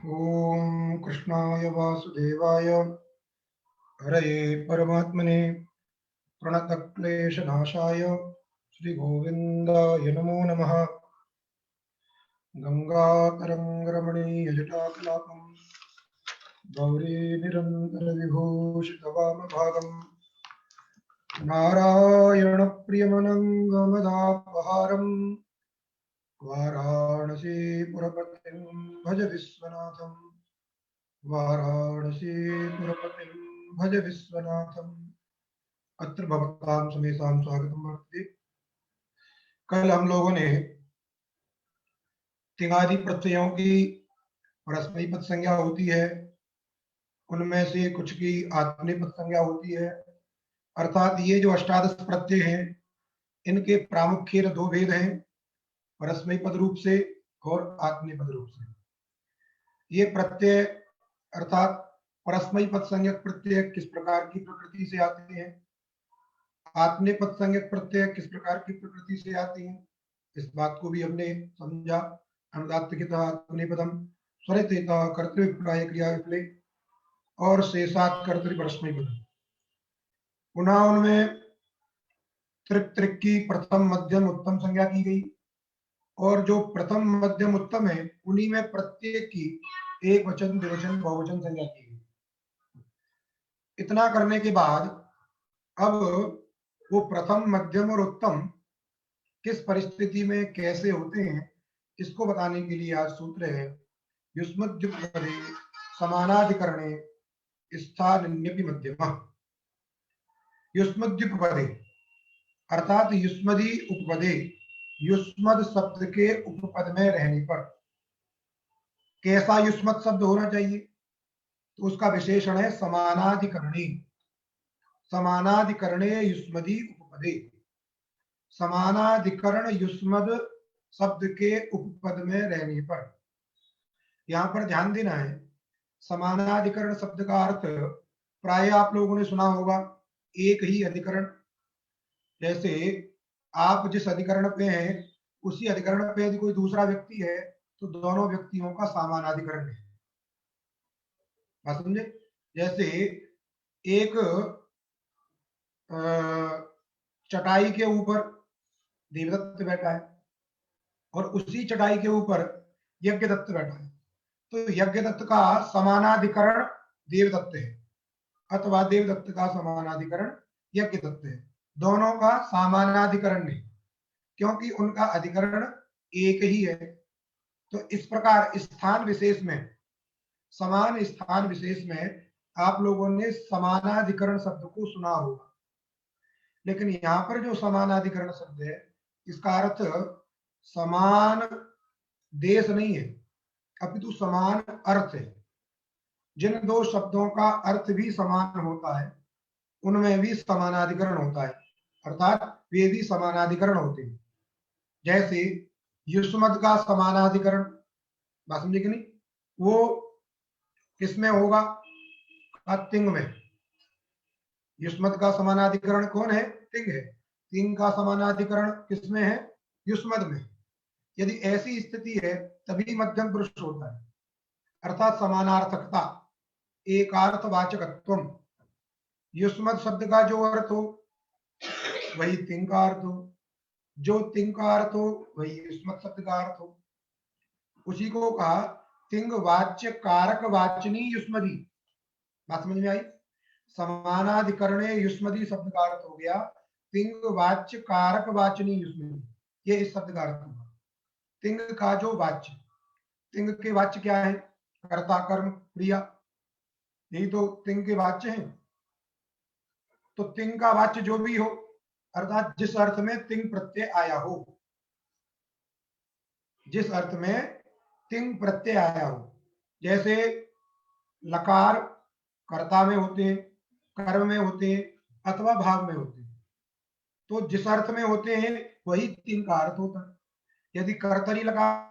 ओम कृष्णाय वासुदेवाय हरये परमात्मने प्रणतक्लेशनाशाय श्रीगोविन्दाय नमो नमः। गंगातरङ्गरमणीयजटाकलापं गौरीनिरन्तरविभूषितवामभागं नारायणप्रियमनङ्गमदापहारं वाराणसीपुरपतिं भज विश्वनाथं। वाराणसीपुरपतिं भज विश्वनाथम्। अत्र भवतां समेषां स्वागतम वर्तते। कल हम लोगों ने तिंगादि प्रत्ययों की परस्मैपद संज्ञा होती है, उनमें से कुछ की आत्मनेपद संज्ञा होती है। अर्थात ये जो अष्टादश प्रत्यय हैं, इनके प्रामुख्य दो भेद हैं, परस्मैपद रूप से और आत्मनेपद रूप से। ये प्रत्यय अर्थात परस्मैपद संज्ञक प्रत्यय किस प्रकार की प्रकृति से आते हैं, आत्मनेपद संज्ञक प्रत्यय किस प्रकार की प्रकृति से आती हैं, इस बात को भी हमने समझा। अनुदात्तकितः आत्मनेपदम स्वरितः कर्तृभिप्राय क्रिया विफले और शेषात् कर्तृपरस्मैपदम। पुनः उनमें त्रिक की प्रथम मध्यम उत्तम संज्ञा की गई, और जो प्रथम मध्यम उत्तम है उन्हीं में प्रत्येक की एक वचन द्विवचन बहुवचन संज्ञा की गई। इतना करने के बाद अब वो प्रथम मध्यम और उत्तम किस परिस्थिति में कैसे होते हैं, इसको बताने के लिए आज सूत्र है युष्मद्युपपदे समानाधिकरणे स्थानिन्यपि मध्यमः। युष्मद्युपपदे अर्थात युष्मदी उपपदे, युष्मद शब्द के उपपद में रहने पर कैसा युष्मद शब्द होना चाहिए, तो उसका विशेषण है समानाधिकरणे। समानाधिकरणे युष्मदी उपपदे, समानाधिकरण युष्मद शब्द के उपपद में रहने पर। यहां पर ध्यान देना है, समानाधिकरण शब्द का अर्थ प्राय आप लोगों ने सुना होगा एक ही अधिकरण। जैसे आप जिस अधिकरण पे हैं उसी अधिकरण पे यदि कोई दूसरा व्यक्ति है तो दोनों व्यक्तियों का समानाधिकरण है। बात समझे? जैसे एक चटाई के ऊपर देवदत्त बैठा है और उसी चटाई के ऊपर यज्ञदत्त बैठा है, तो यज्ञदत्त का समानाधिकरण देवदत्त है अथवा देवदत्त का समानाधिकरण यज्ञदत्त है। दोनों का समानाधिकरण नहीं, क्योंकि उनका अधिकरण एक ही है। तो इस प्रकार स्थान विशेष में, समान स्थान विशेष में आप लोगों ने समानाधिकरण शब्द को सुना होगा, लेकिन यहां पर जो समानाधिकरण शब्द है इसका अर्थ समान देश नहीं है, अपितु समान अर्थ है। जिन दो शब्दों का अर्थ भी समान होता है उनमें भी समानाधिकरण होता है, अर्थात वे भी समानाधिकरण होते हैं। जैसे युष्मद का समानाधिकरण, बात समझे कि नहीं, वो किसमें होगा? तिंग में। युष्मद का समानाधिकरण कौन है? तिंग है। तिंग का समानाधिकरण किसमें है? युष्मद में। यदि ऐसी स्थिति है तभी मध्यम पुरुष होता है, अर्थात समानार्थकता, एकार्थवाचकत्व। युष्मद शब्द का जो अर्थ हो वही तिंग का अर्थ हो, जो तिंग का अर्थ हो वही युष्मद शब्द का अर्थ हो। उसी को कहा तिंग वाच्य कारक वाचनी युष्मदी। बात समझ में आई? समानाधिकरणे युष्मदी शब्द का अर्थ हो गया तिंग वाच्य कारक वाचनी युष्मदी, ये इस शब्द का अर्थ हुआ। तिंग का जो वाच्य, तिंग के वाच्य क्या है? कर्ता कर्म क्रिया, यही तो तिंग के वाच्य हैं। तो तिंग का वाच्य जो भी हो, अर्थात जिस अर्थ में तिंग प्रत्यय आया हो, जिस अर्थ में तिंग प्रत्यय आया हो। जैसे लकार कर्ता में होते हैं, कर्म में होते हैं अथवा भाव में होते हैं, तो जिस अर्थ में होते हैं वही तिंग का अर्थ होता है। यदि कर्तरी लकार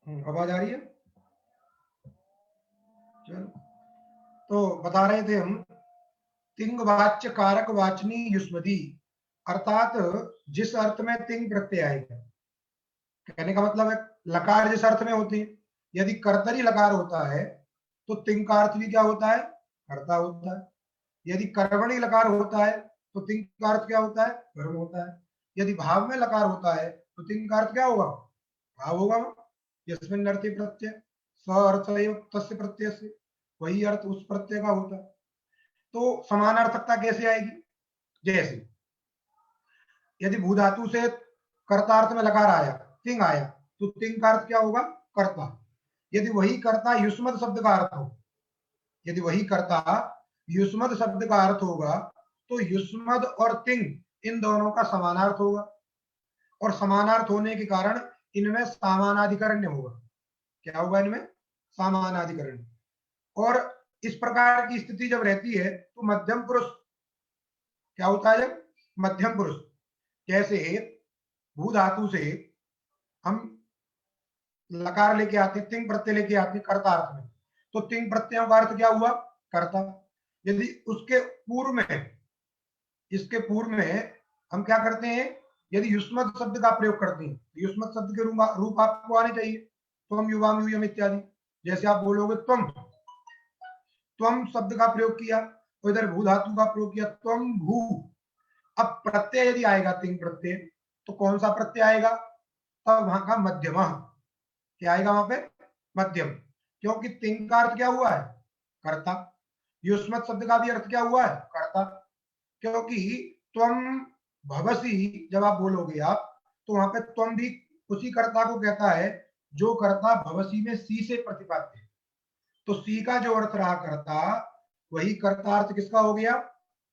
आवाज आ रही है? चलो, तो बता रहे थे हम, तिंग वाच्य कारक वाचनी युष्मदी, अर्थात जिस अर्थ में तिंग प्रत्यय आएगा, कहने का मतलब है लकार जिस अर्थ में होती है, यदि कर्तरी लकार होता है तो तिंग का अर्थ भी क्या होता है? कर्ता होता है। यदि कर्मणि लकार होता है तो तिंग का अर्थ क्या होता है? कर्म होता है। यदि भाव में लकार होता है तो तिंग का अर्थ क्या होगा? भाव होगा। यस्मिन् अर्थे प्रत्यय स अर्थ तस्य प्रत्यय से, वही अर्थ उस प्रत्यय का होता है। तो समानार्थकता कैसे आएगी? जैसे यदि भू धातु से कर्तार्थ में लकार आया, तिंग आया, तो तिंग का अर्थ क्या होगा? कर्ता। यदि वही कर्ता युष्मद शब्द का अर्थ हो, यदि वही कर्ता युष्मद शब्द का अर्थ होगा, तो युष्मद और तिंग इन दोनों का समानार्थ होगा, और समानार्थ होने के कारण इनमें सामानाधिकरण्य होगा। क्या होगा इनमें? सामानाधिकरण्य। और इस प्रकार की स्थिति जब रहती है तो मध्यम पुरुष क्या होता है? जब मध्यम पुरुष, जैसे भू धातु से हम लकार लेके आते, तिंग प्रत्यय लेके आते कर्ता अर्थ में, तो तिंग प्रत्ययों का अर्थ क्या हुआ? कर्ता। यदि उसके पूर्व में, इसके पूर्व में हम क्या करते हैं? यदि युष्मद शब्द का प्रयोग करते हैं, तो युष्मद शब्द के रूप आपको आने चाहिए, त्वम युवाम यूयम इत्यादि। जैसे आप बोलोगे त्वम, त्वम शब्द का प्रयोग किया, तो इधर भू धातु का प्रयोग किया, त्वम भू। अब प्रत्यय यदि आएगा तिंग प्रत्यय, तो कौन सा प्रत्यय आएगा? तब वहां का मध्यम, क्या आएगा वहां पे? मध्यम। क्योंकि तिंग का अर्थ क्या हुआ है? कर्ता। युष्मत शब्द का भी अर्थ क्या हुआ है? कर्ता। क्योंकि त्वम भवसी जब आप बोलोगे आप, तो वहां पे त्वम भी उसी कर्ता को कहता है जो कर्ता भवसी में सी से प्रतिपाद्य है। तो सी का जो अर्थ रहा कर्ता, वही कर्तार्थ किसका हो गया?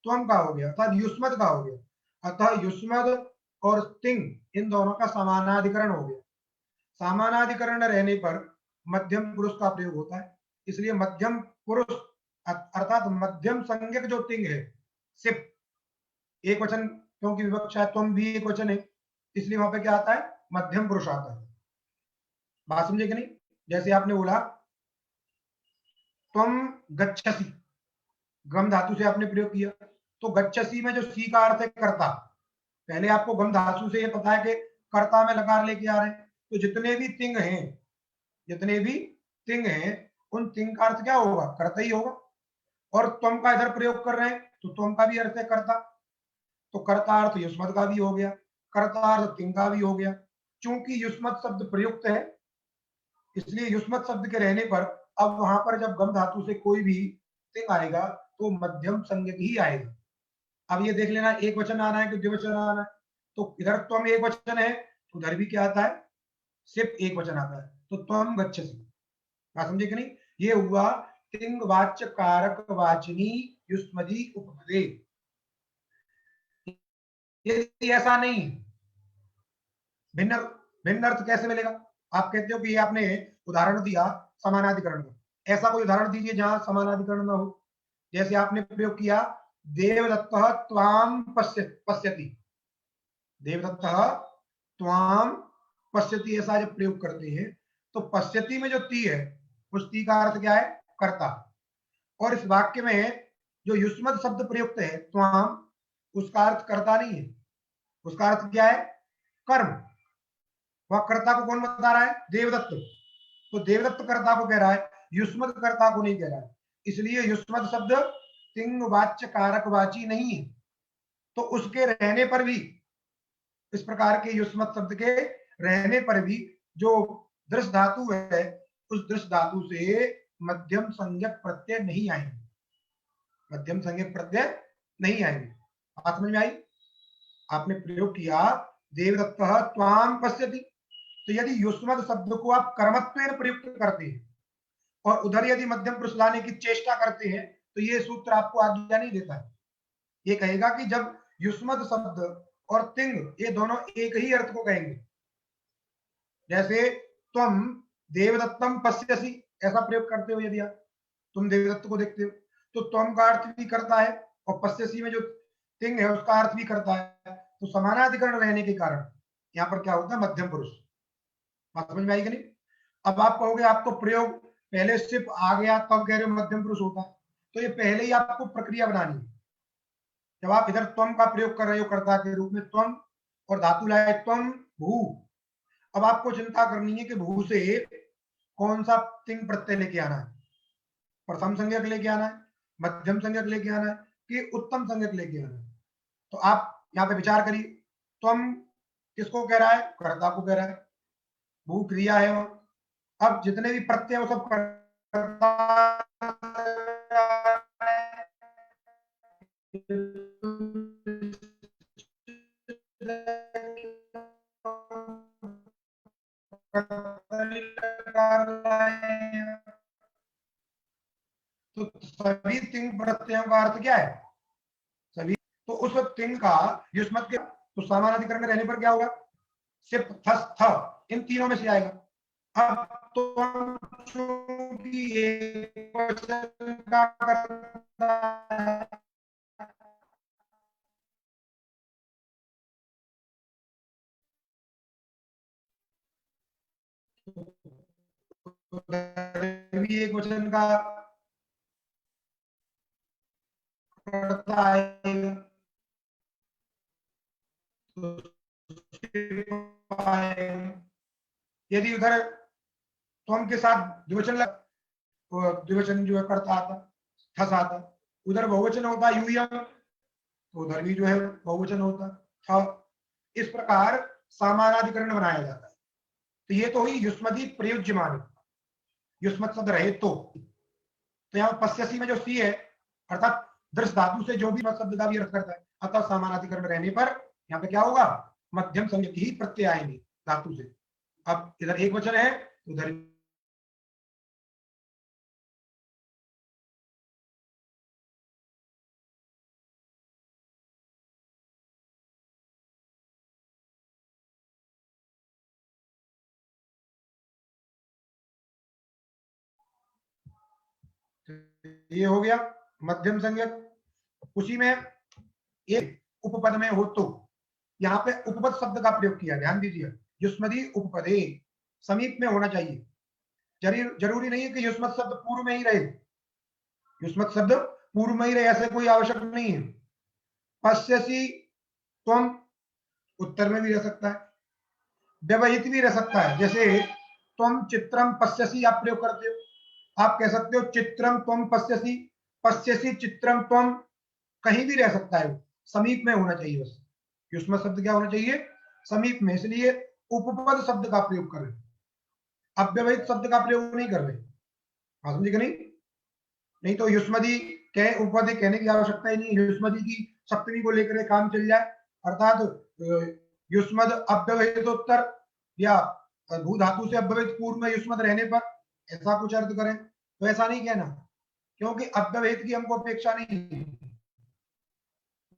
त्वम का हो गया, अर्थात युष्मद का हो गया। अतः युष्मद और तिंग इन दोनों का समानाधिकरण हो गया। समानाधिकरण रहने पर मध्यम पुरुष का प्रयोग होता है। इसलिए मध्यम पुरुष अर्थात मध्यम संज्ञक जो तिंग है, सिर्फ एक वचन, क्योंकि विवक्षा है, तुम भी एक वचन है, इसलिए वहां पे क्या आता है? मध्यम पुरुष आता है। बात समझे कि नहीं? जैसे आपने बोला तुम गच्छसी, गम धातु से आपने प्रयोग किया, तो गच्छसी में जो सी का अर्थ है कर्ता, पहले आपको गम धातु से ये पता है कि कर्ता में लकार लेके आ रहे हैं, तो जितने भी तिंग हैं, जितने भी तिंग हैं, उन तिंग का अर्थ क्या होगा? कर्ता ही होगा। और तुम का इधर प्रयोग कर रहे हैं, तो तुम का भी अर्थ है कर्ता, तो कर्ता अर्थ युष्मत का भी हो गया, कर्ता अर्थ तिंग का भी हो गया। चूंकि युष्मत शब्द प्रयुक्त है, इसलिए युष्मत शब्द के रहने पर अब वहां पर जब गम धातु से कोई भी तिंग आएगा तो मध्यम संज्ञक ही आएगा। अब ये देख लेना, एक वचन आना है कि द्विवचन आना है। तो इधर त्वम एक वचन है, तो उधर भी क्या आता है? सिर्फ एक वचन आता है, तो त्वम गच्छसि। बात समझे कि नहीं? ये हुआ तिंग वाच्य कारक वाचनी युष्मदी उपपदे। ये ऐसा नहीं, भिन्न भिन्न अर्थ कैसे मिलेगा? आप कहते हो कि ये आपने उदाहरण दिया समानाधिकरण का, ऐसा कोई उदाहरण दीजिए जहां समानाधिकरण ना हो। जैसे आपने प्रयोग किया देवदत्त त्वाम पश्यति, देवदत्त त्वाम पश्यति, ऐसा जब प्रयोग करते हैं तो पश्यति में जो ती है, उस ती का अर्थ क्या है? कर्ता। और इस वाक्य में जो युष्मद शब्द प्रयुक्त है त्वाम, उसका अर्थ कर्ता नहीं है, उसका अर्थ क्या है? कर्म। वह कर्ता को कौन बता रहा है? देवदत्त। तो देवदत्त कर्ता को कह रहा है, युष्मद कर्ता को नहीं कह रहा है। इसलिए युष्मद शब्द तिंग वाच्य कारक वाची नहीं है। तो उसके रहने पर भी, इस प्रकार के युष्मत शब्द के रहने पर भी जो दृश्य धातु है, उस दृश्य धातु से मध्यम संज्ञक प्रत्यय नहीं आएंगे, मध्यम संज्ञक प्रत्यय नहीं आएंगे। बात समझ में आई? आपने प्रयोग किया देवदत्त त्वाम पश्यति, तो यदि युष्मद शब्द को आप कर्मत्वेन प्रयुक्त करते हैं और उधर यदि मध्यम पुरुष लाने की चेष्टा करते हैं, तो ये सूत्र आपको आज्ञा नहीं देता है। ये कहेगा कि जब युष्मद शब्द और तिंग ये दोनों एक ही अर्थ को कहेंगे, जैसे तुम देवदत्तम पश्यसि ऐसा प्रयोग करते हो, यदि आप तुम देवदत्त को देखते हो, तो तुम का अर्थ भी करता है और पश्यसि में जो तिंग है उसका अर्थ भी करता है। तो समानाधिकरण रहने के कारण यहाँ पर क्या होता है? मध्यम पुरुष। बात समझ में आई कि नहीं? अब आप कहोगे आप तो प्रयोग पहले सिर्फ आ गया तब कह रहे हो मध्यम पुरुष होता है, तो ये पहले ही आपको प्रक्रिया बनानी है। जब आप इधर त्वम का प्रयोग कर रहे हो कर्ता के रूप में, त्वम और धातु लाए त्वम भू, अब आपको चिंता करनी है कि भू से कौन सा तिंग प्रत्यय लेके आना है, प्रथम संज्ञक लेके आना है, मध्यम संज्ञक लेके आना है कि उत्तम संज्ञक लेके आना है। तो आप यहाँ पे विचार करिए, त्वम किसको कह रहा है, कर्ता को कह रहा है, भू क्रिया है वहां। अब जितने भी प्रत्यय वो सब कर्ता तो सभी तिंग प्रत्ययों का अर्थ क्या है, सभी। तो उस तिंग का युष्मत के तो समानाधिकरण में रहने पर क्या होगा, सिर्फ थस थ इन तीनों में से आएगा। अब तो चूंकि एक क्वेश्चन का करता है, भी एक क्वेश्चन का करता है, यदि उधर त्वम के साथ द्विवचन द्विवचन जो है करता आता, थस आता, उधर बहुवचन होता यूयम, तो उधर भी जो है बहुवचन होता था। इस प्रकार समानाधिकरण बनाया जाता है। तो ये तो हुई युष्मदी प्रयुज्यमानी, युष्मत शब्द रहे तो यहाँ पश्यसी में जो सी है अर्थात दृश्य धातु से जो भी शब्द का भी अर्थ करता है, अतः समानाधिकरण रहने पर यहाँ पे क्या होगा, मध्यम संज्ञक ही प्रत्यय आएंगे धातु से। अब इधर एक वचन है, उधर ये हो गया मध्यम संज्ञक। उसी में एक उपपद में हो तो यहाँ पे उपपद शब्द का प्रयोग किया, ध्यान दीजिए, युष्मदी उपपदे समीप में होना चाहिए। जरूरी नहीं है कि युष्मत शब्द पूर्व में ही रहे, युष्मत शब्द पूर्व में ही रहे ऐसे कोई आवश्यक नहीं है। पश्यसी त्वम उत्तर में भी रह सकता है, व्यवहित भी रह सकता है, जैसे त्वम चित्रम पश्यसी आप प्रयोग करते हो, आप कह सकते हो चित्रम त्वम पश्यसी, पश्यसी चित्रम त्वम, कहीं भी रह सकता है, समीप में होना चाहिए बस। युष्मत शब्द क्या होना चाहिए, समीप में, इसलिए उपपद शब्द का प्रयोग कर रहे, अव्यवहित शब्द का प्रयोग नहीं कर रहे, समझे कि नहीं। नहीं तो युष्मदी कह उपपद कहने की आवश्यकता ही नहीं, युष्मदी की सप्तमी को लेकर काम चल जाए, अर्थात युष्मद अव्यवहित उत्तर या भू धातु से अव्यवहित पूर्व में युष्मद रहने पर ऐसा कुछ अर्थ करें, तो ऐसा नहीं कहना, क्योंकि अव्यवहित की हमको अपेक्षा नहीं है।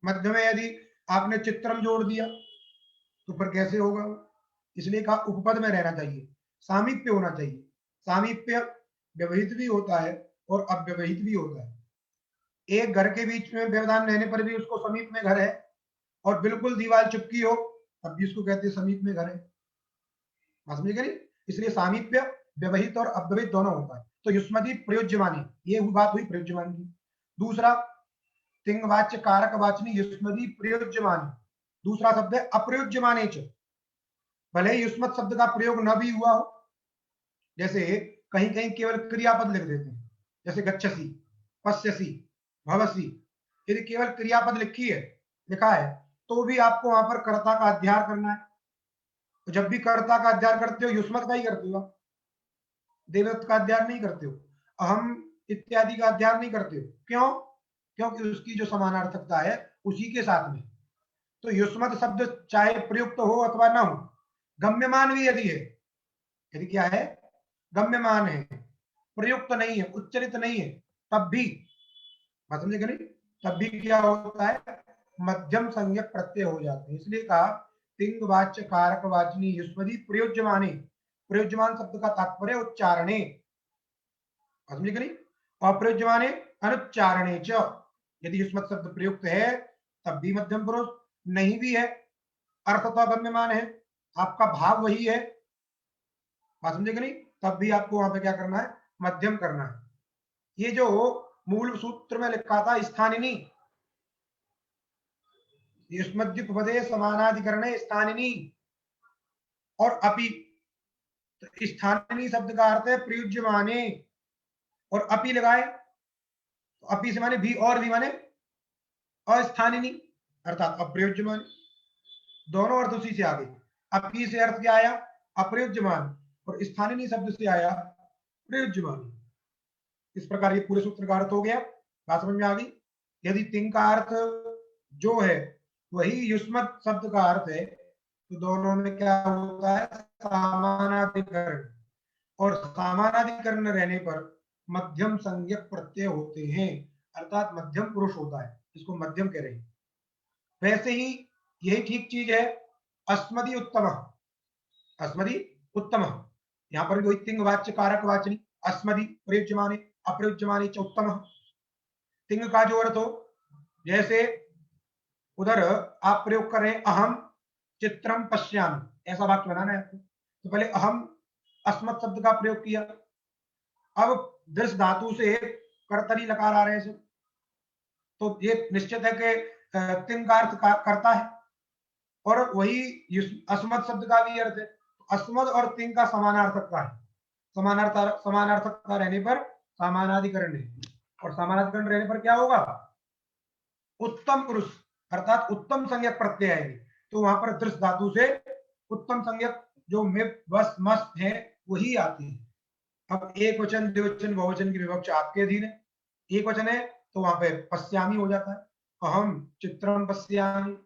मध्य में यदि आपने चित्रम जोड़ दिया तो फिर कैसे होगा, इसलिए कहा उपपद में रहना चाहिए, सामीप्य होना चाहिए। सामीप्य व्यवहित भी होता है और अव्यवहित भी होता है। एक घर के बीच में व्यवधान रहने पर भी उसको समीप में घर है, और बिल्कुल दीवार चिपकी हो तब भी उसको कहते हैं समीप में घर है, समझ गए। इसलिए सामीप्य व्यवहित और अव्यवहित दोनों होता है। तो युष्मदी प्रयोज्यमानी, ये बात हुई प्रयोज्यमान की। दूसरा तिंगवाच्य कारक वाचनी युष्मदी प्रयोज्यमानी, दूसरा शब्द है अप्रयोज्यमाने च, भले ही युष्मत शब्द का प्रयोग न भी हुआ हो, जैसे कहीं कहीं केवल क्रियापद लिख देते हैं, जैसे गच्छसी, पश्यसी, भवसी, यदि केवल क्रियापद लिखी है, लिखा है, तो भी आपको वहां पर कर्ता का अध्ययन करना है। तो जब भी कर्ता का अध्ययन करते हो युष्मत का ही करते हो, देवदत्त का अध्ययन नहीं करते हो, अहम इत्यादि का अध्ययन नहीं करते हो। क्यों, क्योंकि उसकी जो समानार्थकता है उसी के साथ में। तो युष्मत शब्द चाहे प्रयुक्त हो अथवा ना हो, गम्यमान भी यदि है, यदि क्या है, गम्यमान है, प्रयुक्त नहीं है, उच्चरित नहीं है, तब भी, बात समझे नहीं, तब भी क्या होता है, मध्यम संज्ञक प्रत्यय हो जाते हैं। इसलिए कहा तिंग वाच्य कारक वाचनी युष्मदी प्रयोज्यमाने, प्रयोज्यमान शब्द का तात्पर्य उच्चारणे, समझे कि नहीं, अप्रयोज्यमाने अनुच्चारणे च, यदि युष्मत शब्द प्रयुक्त है तब भी मध्यम पुरुष, नहीं भी है अर्थ तो गम्यमान है, आपका भाव वही है, बात समझे कि नहीं। तब भी आपको वहां पे क्या करना है, मध्यम करना है। ये जो मूल सूत्र में लिखा था स्थानिनी, युष्मद्युपपदे समानाधिकरणे स्थानिनी और अपि, तो स्थानिनी शब्द का अर्थ है प्रयुज्यमाने, और अपि लगाए तो अपि से माने भी, और भी माने अस्थानिनी अर्थात अप्रयुज्यमान, दोनों अर्थ उसी से आ गए। अपि से अर्थ क्या आया, अप्रयुज्यमान, और स्थानिनी शब्द से आया प्रयुज्यमान। इस प्रकार ये पूरे सूत्र का अर्थ हो गया, बात समझ में आ गई। यदि तिंग का अर्थ जो है वही युष्मत शब्द का अर्थ है, तो दोनों में क्या होता है, समानाधिकरण, और समानाधिकरण रहने पर मध्यम संज्ञक प्रत्यय होते हैं, अर्थात मध्यम पुरुष होता है, इसको मध्यम कह रहे हैं। वैसे ही यही ठीक चीज है अस्मदि उत्तम, अस्मदि उत्तम, यहां पर भी वही तिंग वाच्य कारक वाचनी, अस्मदि प्रयुज्यमाने अप्रयुज्यमाने च उत्तम। तिंग का जो अर्थ हो, जैसे उधर आप प्रयोग कर रहे हैं अहम चित्रम पश्यामि, ऐसा वाक्य बनाना है आपको, तो पहले अहम अस्मत् शब्द का प्रयोग किया, अब दृश धातु से कर्तरी लकार आ रहे हैं, तो ये निश्चित है कि तिंग का अर्थ करता है, और वही अस्मत् शब्द का भी अर्थ है। अस्मद और तिंग का समानार्थकता है, समानार्थकता रहने पर समानाधिकरण है, और समानाधिकरण रहने पर क्या होगा, उत्तम पुरुष अर्थात उत्तम संज्ञक प्रत्यय आएंगे, तो वहां पर दृश धातु से उत्तम संज्ञक जो मिप बस मस्त है वही आती है। अब एक वचन द्विवचन बहुवचन की विवक्षा आपके अधीन है, एक वचन है तो वहां पे पश्यामी हो जाता है, अहम चित्रम पश्यामी।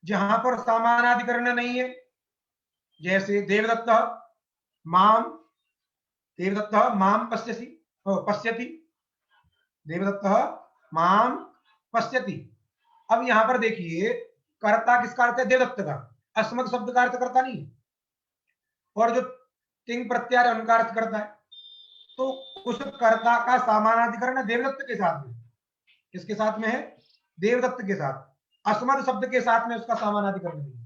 जहां पर समानाधिकरण नहीं है, जैसे देवदत्त माम, देवदत्त माम पश्यति, पश्यति, देवदत्त माम पश्यति। अब यहां पर देखिए कर्ता किसका अर्थ है, देवदत्त का, अस्मत् शब्द का अर्थ करता नहीं, और जो तिंग प्रत्यार उनका अर्थ करता है, तो उस कर्ता का समानाधिकरण है देवदत्त के साथ में, किसके साथ में है, देवदत्त के साथ, अस्मद शब्द के साथ में उसका समानाधिकरण नहीं है।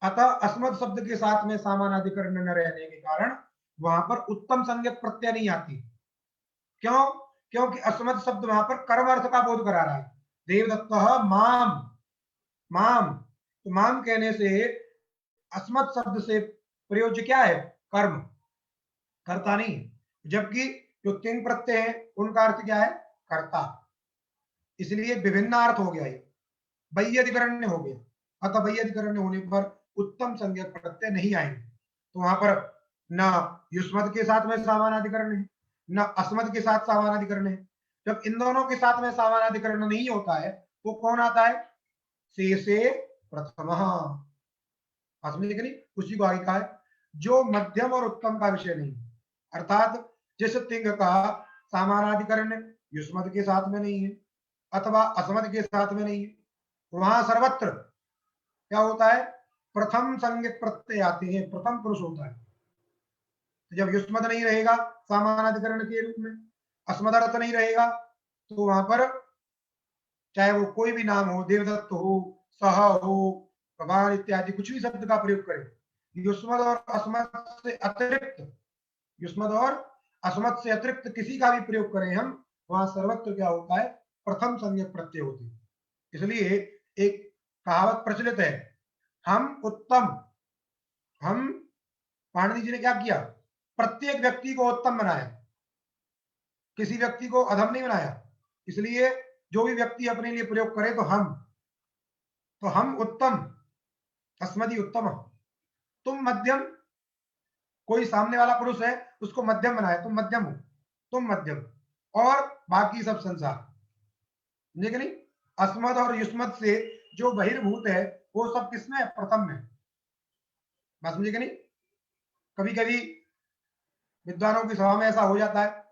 अतः अस्मद शब्द के साथ में समानाधिकरण न रहने के कारण वहां पर उत्तम संज्ञक प्रत्यय नहीं आती। क्यों, क्योंकि अस्मद शब्द वहां पर कर्म अर्थ का बोध करा रहा है, देवदत्त माम, माम, तो माम कहने से अस्मत् शब्द से प्रयोज्य क्या है, कर्म, कर्ता नहीं, जबकि जो तिंग प्रत्यय है उनका अर्थ क्या है, कर्ता, इसलिए विभिन्न अर्थ हो गया, ये वैयधिकरण्य हो गया। अतः वैयधिकरण्य होने पर उत्तम संज्ञक प्रत्यय नहीं आएंगे, तो वहां पर न युष्मद के साथ में समानाधिकरण है, न अस्मद के साथ समानाधिकरण है। जब इन दोनों के साथ में समानाधिकरण नहीं होता है तो कौन आता है, से प्रथम, समझे कि नहीं, उसी को आगे कहा है, जो मध्यम और उत्तम का विषय नहीं, अर्थात जिस तिंग का समानाधिकरण युष्मद के साथ में नहीं है अथवा अस्मद के साथ में नहीं है, वहां सर्वत्र क्या होता है, प्रथम संज्ञक प्रत्यय आते हैं, प्रथम पुरुष होता है। तो जब युष्मद नहीं रहेगा समानाधिकरण के रूप में, अस्मदर्थ नहीं रहेगा, तो वहां पर चाहे वो कोई भी नाम हो, देवदत्त हो, सह हो, भगवान इत्यादि कुछ भी शब्द का प्रयोग करें, युष्मद और अस्मद से अतिरिक्त, युष्मद और अस्मद से अतिरिक्त किसी का भी प्रयोग करें हम, वहां सर्वत्र क्या होता है, प्रथम संज्ञक प्रत्यय होते हैं। इसलिए एक कहावत प्रचलित है, हम उत्तम, हम पाणिनि जी ने क्या किया, प्रत्येक व्यक्ति को उत्तम बनाया, किसी व्यक्ति को अधम नहीं बनाया। इसलिए जो भी व्यक्ति अपने लिए प्रयोग करे तो हम उत्तम, अस्मदि उत्तम, तुम मध्यम, कोई सामने वाला पुरुष है उसको मध्यम बनाया, तुम मध्यम हो, तुम मध्यम, और बाकी सब संसार, समझे कि नहीं, अस्मद और युष्मद से जो बहिर्भूत है वो सब किसमें, प्रथम में, बात समझे कि नहीं। कभी कभी विद्वानों की सभा में ऐसा हो जाता है?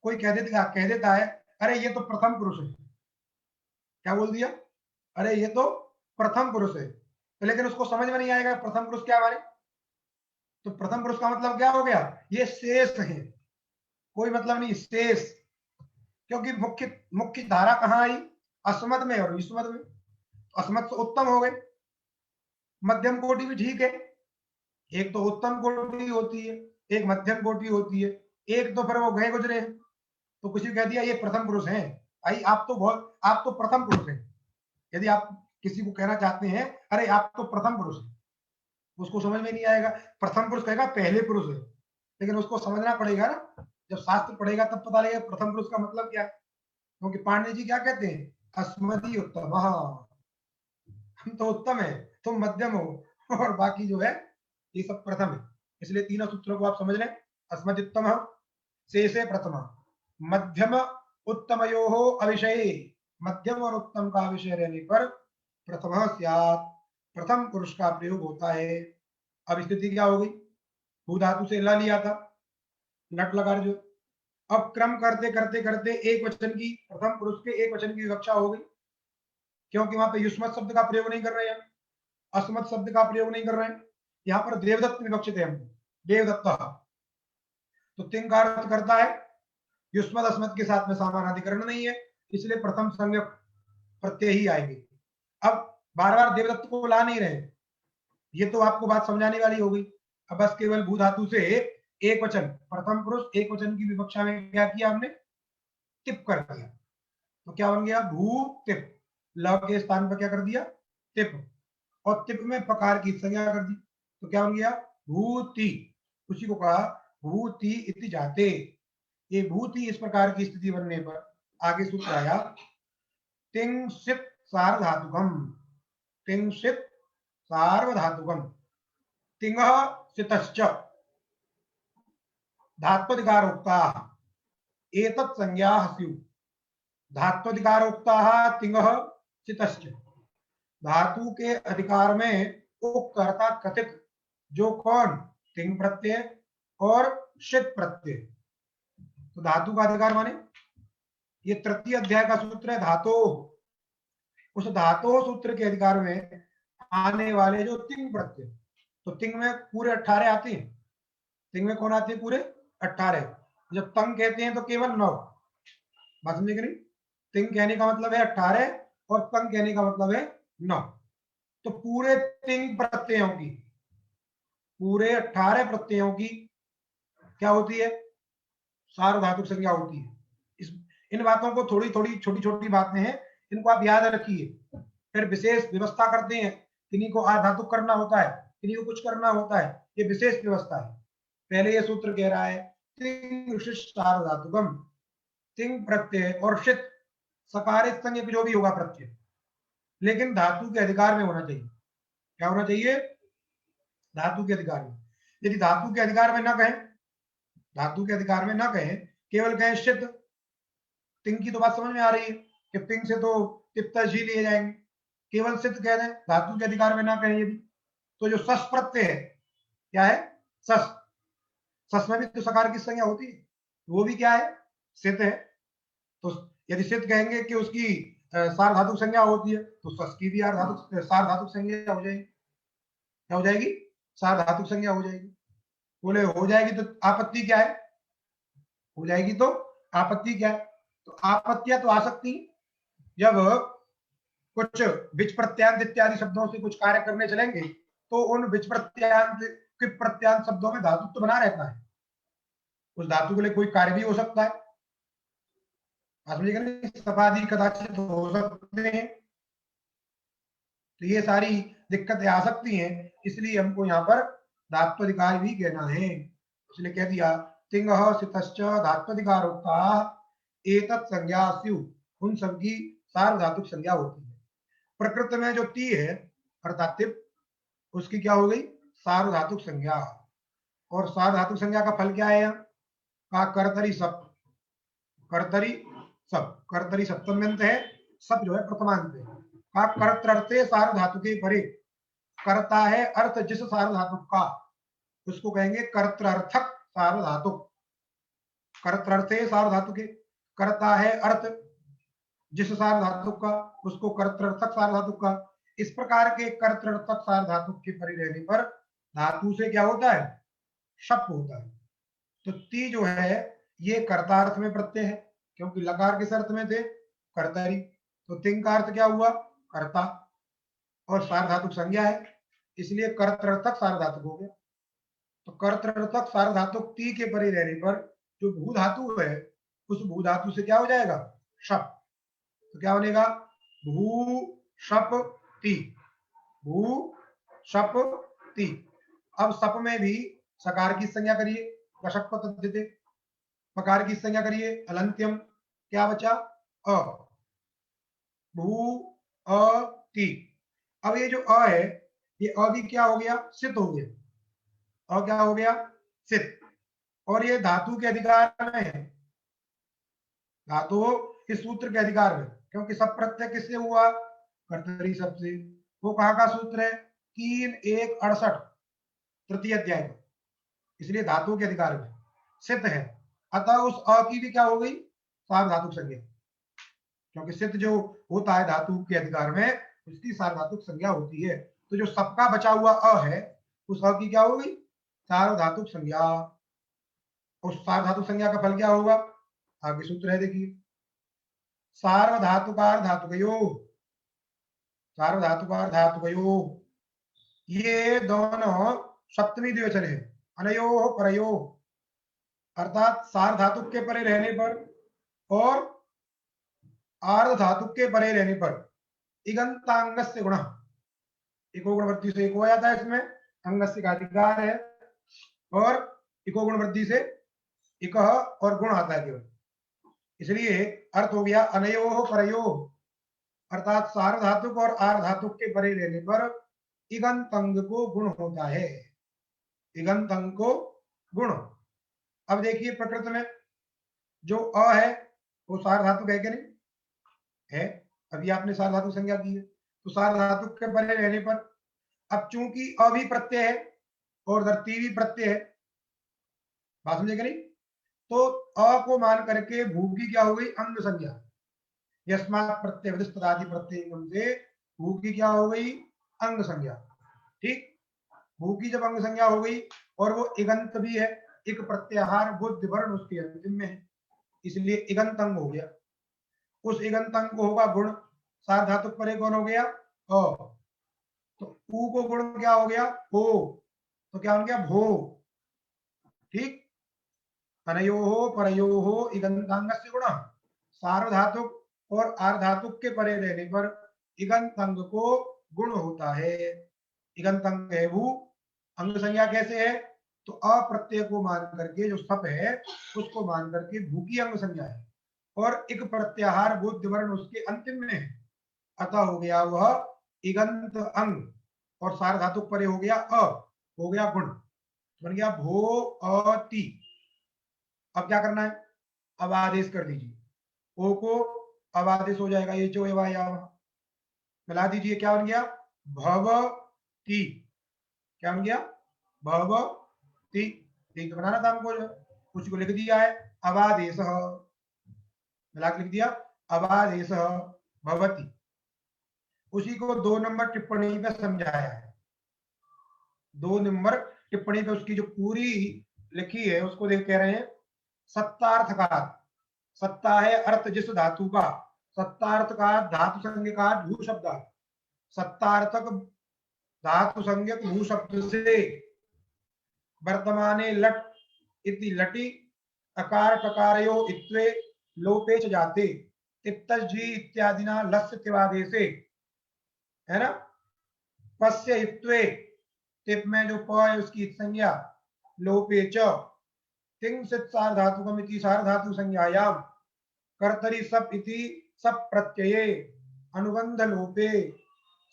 कोई कह देता है अरे ये तो प्रथम पुरुष है, क्या बोल दिया, अरे ये तो प्रथम पुरुष है, तो लेकिन उसको समझ में नहीं आएगा प्रथम पुरुष क्या माने, तो प्रथम पुरुष का मतलब क्या हो गया, ये शेष है, कोई मतलब नहीं, शेष, क्योंकि मुख्य मुख्य धारा कहां आई, अस्मद में और युष्मद में, अस्मद से उत्तम हो गए, मध्यम कोटि भी ठीक है, एक तो उत्तम कोटि होती है, एक मध्यम कोटि होती है, एक तो फिर वो गए गुजरे हैं। तो किसी को कह दिया ये प्रथम पुरुष हैं, भाई आप तो प्रथम पुरुष हैं। यदि आप किसी को कहना चाहते हैं अरे आप तो प्रथम पुरुष हैं, उसको समझ में नहीं आएगा। प्रथम पुरुष कहेगा पहले पुरुष है, लेकिन उसको समझना पड़ेगा ना, जब शास्त्र पढ़ेगा तब पता लगेगा प्रथम पुरुष का मतलब क्या है। क्योंकि पांडे जी क्या कहते हैं, अस्मदी उत्तम, हम तो उत्तम है, तुम मध्यम हो और बाकी जो है ये सब प्रथम है। इसलिए तीनों सूत्रों को आप समझ लें। अस्मदुत्तम शेषे प्रथम, मध्यम उत्तमयो अविषय, मध्यम और उत्तम का विषय रहने पर प्रथम स्यात्, प्रथम पुरुष का प्रयोग होता है। अब स्थिति क्या हो गई, भू धातु से ला लिया था, लट लगा जो, अब क्रम करते करते करते एक वचन की, प्रथम पुरुष के एक वचन की विवक्षा हो गई, क्योंकि वहां पे युष्मत शब्द का प्रयोग नहीं कर रहे हैं, अस्मत् शब्द का प्रयोग नहीं कर रहे हैं। यहाँ पर देवदत्त विवक्षित है, हम देवदत्त, तो तिंग का अर्थ करता है युष्मत अस्मत् के साथ में समानाधिकरण नहीं है, इसलिए प्रथम संज्ञक प्रत्यय ही आएंगे। अब बार बार देवदत्त को ला नहीं रहे, ये तो आपको बात समझाने वाली हो गई। अब बस केवल भू धातु से एक वचन, प्रथम पुरुष एक वचन की विवक्षा में क्या किया हमने, टिप कर दिया। तो क्या बन गया, भू टिप, ल के स्थान पर क्या कर दिया, टिप, और टिप में पकार की संज्ञा कर दी, तो क्या बन गया, भूति। उसी को कहा भूति इति जाते। ये भूति इस प्रकार की स्थिति बनने पर आगे सूत्र आया, तिंसित सार्वधातुकम, तिंसित सार्वधातुकम, तिंग सितश्च धात्वधिकारोक्ता एतत् संज्ञाः स्युः, धात्वधिकारोक्ता तिंग सितश्च, धातु के अधिकार में उपकर्ता कथित, जो कौन, तिंग प्रत्यय और शित प्रत्यय। तो धातु का अधिकार माने ये तृतीय अध्याय का सूत्र है धातो, उस धातो सूत्र के अधिकार में आने वाले जो तिंग प्रत्यय, तो तिंग में पूरे 18 आते हैं, तिंग में कौन आते हैं पूरे 18, जब तंग कहते हैं तो केवल 9, बात समझे कि नहीं, तिंग कहने का मतलब है 18 और तंग कहने का मतलब है 9, तो पूरे तिंग प्रत्ययों की, पूरे 18 प्रत्ययों की क्या होती है, सार्वधातुक संज्ञा होती है। इन बातों को, थोड़ी थोड़ी छोटी छोटी बातें हैं, इनको आप याद रखिए, फिर विशेष व्यवस्था करते हैं, किन्हीं को आधातुक करना होता है, किन्हीं को कुछ करना होता है, ये विशेष व्यवस्था है। पहले ये सूत्र कह रहा है तिंग सार्वधातुकम, तिंग प्रत्यय और शित सकारित संज्ञक जो भी होगा प्रत्यय, लेकिन धातु के अधिकार में होना चाहिए। क्या होना चाहिए, धातु के अधिकार में। यदि धातु के अधिकार में ना कहें, धातु के अधिकार में ना कहें, केवल कहें शित, तिंग की तो बात समझ में आ रही है कि तिंग से तो तिप्ता जी लिए जाएंगे, केवल सिद्ध कह दें, धातु के अधिकार में ना कहें यदि, तो जो सस प्रत्यय है, क्या है, सस, सस में भी तो सकार की संज्ञा होती है, वो भी क्या है, सिद्ध है। तो यदि सिद्ध कहेंगे कि उसकी सार्वधातुक संज्ञा होती है, तो सस की भी सार्वधातुक संज्ञा हो जाएगी, क्या हो जाएगी, सार्वधातुक संज्ञा हो जाएगी। बोले हो जाएगी तो आपत्ति क्या है, हो जाएगी तो आपत्ति क्या है, तो आपत्तियां तो आ सकती जब कुछ विच प्रत्यांत इत्यादि शब्दों से कुछ कार्य करने चलेंगे, तो उन विच प्रत्यांत के प्रत्यांत शब्दों में धातु तो बना रहता है, उस धातु के लिए कोई कार्य भी हो सकता है, सपादि कदाचित हो सकते हैं, तो ये सारी दिक्कतें आ सकती हैं, इसलिए हमको यहाँ पर धात्वधिकार भी कहना है। इसलिए कह दिया तिंग सितश्च धात्वधिकारोक्ता एतत् संज्ञा स्यु, उन सब की सार्वधातुक संज्ञा होती है। प्रकृति में जो ती है अर्थात तिप, उसकी क्या हो गई, सार्वधातुक संज्ञा, और सार्वधातुक संज्ञा का फल क्या है, का कर्तरी सप, कर्तरी सप, कर्तरी सप्तम्यंत है, सप जो है प्रथमांत है, का कर्तर्थे सार्वधातुके परे, करता है अर्थ जिस सार्वधातुक का, उसको कहेंगे कर्तर्थक सार्वधातुक, कर्तर्थे सार्वधातुके, करता है अर्थ जिस सार्वधातुक का, उसको कर्तर्थक सार्वधातुक का। इस प्रकार के कर्तर्थक सार्वधातुक के परे रहने पर धातु से क्या होता है, शप होता है। तो ती जो है ये कर्तार्थ में प्रत्यय है, क्योंकि लकार किस अर्थ में थे, कर्तरी, तो तिंग का अर्थ क्या हुआ, कर्ता, और सार्वधातुक संज्ञा है, इसलिए कर्तर्थक सार्वधातुक हो गया। तो कर्तृर्थक सार्वधातुक ती के परे रहने पर जो भू धातु है उस भू धातु से क्या हो जाएगा, शप। तो क्या बनेगा, भू शप ती, भू शप ती। अब सप में भी सकार की संज्ञा करिए, कशक पद्धति। मकार की संज्ञा करिए, अलंत्यम। क्या बचा, अ, भू अ ती। अब ये जो अ है, ये अ भी क्या हो गया, सिद्ध हो गया। अ क्या हो गया, सिद्ध। और ये धातु के अधिकार में है, धातु इस सूत्र के अधिकार में, क्योंकि सब प्रत्यय किससे हुआ, कर्तरी शब्द से। वो कहाँ का सूत्र है, 3:1:68 तृतीय अध्याय का, इसलिए धातु के अधिकार में सिद्ध है। अतः उस अ की भी क्या हो गई, सार्वधातुक संज्ञा, क्योंकि सिद्ध जो होता है धातु के अधिकार में उसकी सार्वधातुक संज्ञा होती है। तो जो सबका बचा हुआ अ है उस अ की क्या हो गई, सार्वधातुक संज्ञा। उस सार्वधातुक संज्ञा का फल क्या होगा, आगे सूत्र है देखिए, सार्वधातुकार धातुकयो, सार्वधातुकार धातुकयो, ये दोनों सप्तमी द्विवचन है, अनयो परयो, अर्थात सार्वधातुक के परे रहने पर और आर्ध धातुक के परे रहने पर इगंतांग से गुण, इको गुण वृद्धि से एक हो जाता है, इसमें अंगस्य का अधिकार है, और इको गुण वृद्धि से इक और गुण आता है केवल, इसलिए अर्थ हो गया अनयो परयो, अर्थात सार्वधातुक और आर्धातुक के परे रहने पर इगंत अंग को गुण होता है, इगंत अंग को गुण। अब देखिए प्रकृति में जो अ है वो सार्वधातुक है कि नहीं है, अभी आपने सार्वधातुक संज्ञा की है, तो सार्वधातुक के परे रहने पर, अब चूंकि अ भी प्रत्यय है और धरती भी प्रत्यय है, बात समझे कि नहीं, तो अ को मान करके भू की क्या हो गई, अंग संज्ञा, यस्मात् प्रत्यय विधिस्तदादि प्रत्यय से भू की क्या हो गई, अंग संज्ञा। ठीक, भू की जब अंग संज्ञा हो गई और वो इगंत भी है, एक प्रत्याहार बुद्ध वर्ण उसके अंतिम में है, इसलिए इगंत अंग हो गया। उस इगंत अंग को होगा गुण, सार्वधातुक परे कौन हो गया, अ, तो ऊ को गुण क्या हो गया, हो, तो क्या हो गया, भो। ठीक, अनयोः परयोः इगंतांगस्य गुण, सार्वधातुक और आर्धातुक के परे रहने पर इगंत अंग को गुण होता है। इगंत अंग है भू, अंग संज्ञा कैसे है, तो अप्रत्यय को मान करके जो सप है उसको मान करके भू की अंग संज्ञा है, और एक प्रत्याहार बुद्ध वर्ण उसके अंतिम में है, अतः हो गया वह इगंत अंग, और सार्वधातुक परे हो गया अ, हो गया गुण, बन गया भो अति। अब क्या करना है, अब आदेश कर दीजिए, ओ को अब आदेश हो जाएगा, ये जो या मिला दीजिए, क्या बन गया, भवती, क्या बन गया, भवती। ठीक, तो बनाना था हमको, कुछ को लिख दिया है, अबादेश मिला के लिख दिया, अबादेश भवती। उसी को 2 नंबर टिप्पणी पे समझाया है, 2 नंबर टिप्पणी पे उसकी जो पूरी लिखी है उसको देख कह रहे हैं, सत्तार्थ का, सत्ता है अर्थ जिस धातु का, सत्तार्थ का धातु संज्ञ का भू शब्द, सत्तार्थक धातु संज्ञक भू शब्द से वर्तमाने लट इति लटि अकार टकारयो इत्वे लोपे च जाते, इत्तजी इत्यादि ना लस्य तिवादेशे, है ना, पस्य इत्वे, टिप में जो प है उसकी संज्ञा, लोपे च, तिंग सित सार्वधातुकम इति सार्वधातु संज्ञायाम, कर्तरी सप इति सप प्रत्यये अनुबंध लोपे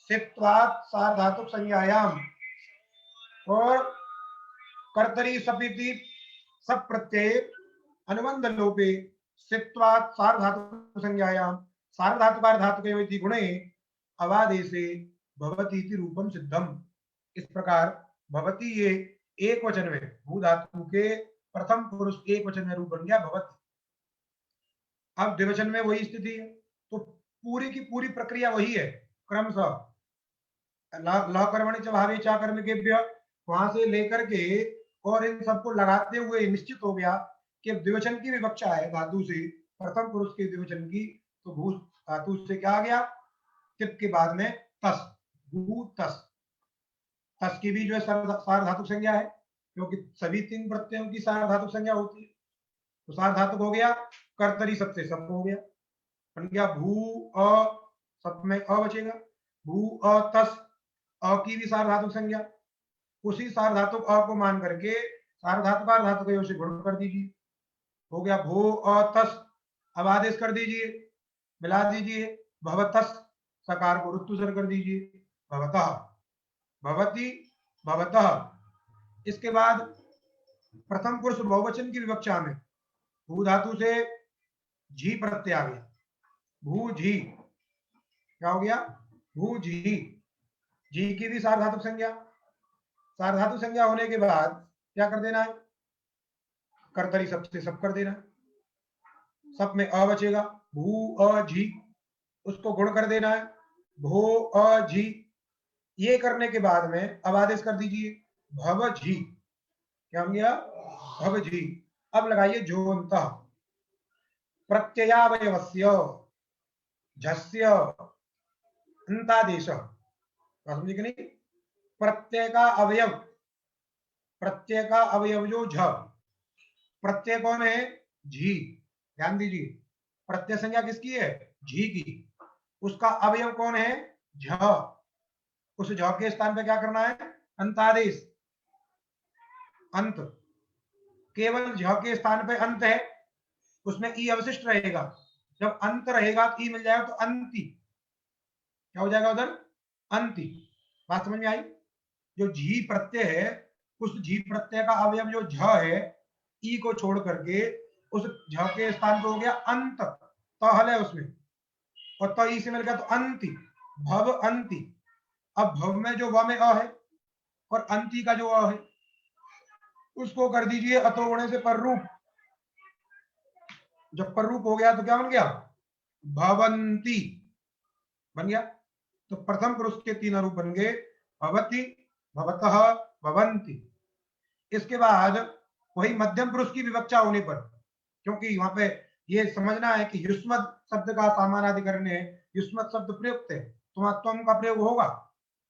सित्वात् सार्वधातुक संज्ञायाम, और कर्तरी सप इति सप प्रत्यये अनुबंध लोपे सित्वात् सार्वधातुक संज्ञायाम सार्वधातुकार धातुकयो इति गुणे अवादेशे भवति इति रूपम सिद्धम। इस प्रकार भवति ये एक वचन में भू धातु के प्रथम पुरुष एक वचन में रूप बन गया भवति। अब द्विवचन में वही स्थिति है, तो पूरी की पूरी प्रक्रिया वही है, क्रमशः ल कर्मणि च भावे चा कर्मकेभ्य, वहां से लेकर के और इन सबको लगाते हुए निश्चित हो गया कि द्विवचन की विवक्षा है धातु से, प्रथम पुरुष के द्विवचन की, तो भू धातु से क्या आ गया, टिप के बाद में तस, भू तस, तस की भी जो है सार्वधातुक संज्ञा है, क्योंकि सभी 3 प्रत्ययों की सार्वधातुक संज्ञा होती है। तो सार्वधातुक हो गया, कर्तरी सप से सप हो गया, बन गया भू अ, सप में अ बचेगा, भू अ तस, अ की भी सार्वधातुक संज्ञा, उसी सार्वधातुक अ को मान करके सार्वधातुकार धातुक से गुण कर दीजिए, हो गया भो अ तस। अब आदेश कर दीजिए, मिला दीजिए, भवतस, सकार को ऋतुसर कर दीजिए, भवतः, भवती, भवतः। इसके बाद प्रथम पुरुष बहुवचन की विवक्षा में भू धातु से झी प्रत्यय आ गया, भू झी, क्या हो गया, भू झी, झी की भी सार्वधातुक संज्ञा, सार्वधातुक संज्ञा होने के बाद क्या कर देना है, कर्तरी सब से सब कर देना, सब में अ बचेगा, भू अ झी, उसको गुण कर देना है, भो अ झी। ये करने के बाद में अब आदेश कर दीजिए भव झी, क्या हो गया, भव झी। अब लगाइए जोन्तः, प्रत्ययावयवस्य झस्य अंतादेश, समझे कि नहीं, प्रत्यय का अवयव, प्रत्यय का अवयव जो झ, प्रत्यय कौन है, झी, ध्यान दीजिए, प्रत्यय संज्ञा किसकी है, झी की, उसका अवयव कौन है, झ, उस झ के स्थान पे क्या करना है, अंतादेश, अंत, केवल झ के स्थान पे अंत है, उसमें ई अवशिष्ट रहेगा, जब अंत रहेगा ई मिल जाएगा तो अंति, क्या हो जाएगा उधर, अंति। बात समझ में आई, जो झी प्रत्यय है उस झी प्रत्यय का अवयव जो झ है, ई को छोड़ करके उस झ के स्थान पे हो गया अंत, तहल है उसमें, और त ई से मिल गया तो अंति, भव अंति। अब भव में जो व में अ है और अंति का जो अ है उसको कर दीजिए अतो होने से पर रूप, जब पर रूप हो गया तो क्या बन गया, भवंती बन गया। तो प्रथम पुरुष के 3 रूप बन गए, भवती, भवतः, भवंती। इसके बाद वही मध्यम पुरुष की विवक्षा होने पर, क्योंकि वहां पे ये समझना है कि युष्मत शब्द का सामानाधिकरण है, युष्मत शब्द प्रयुक्त है तो वहां त्वम का प्रयोग होगा,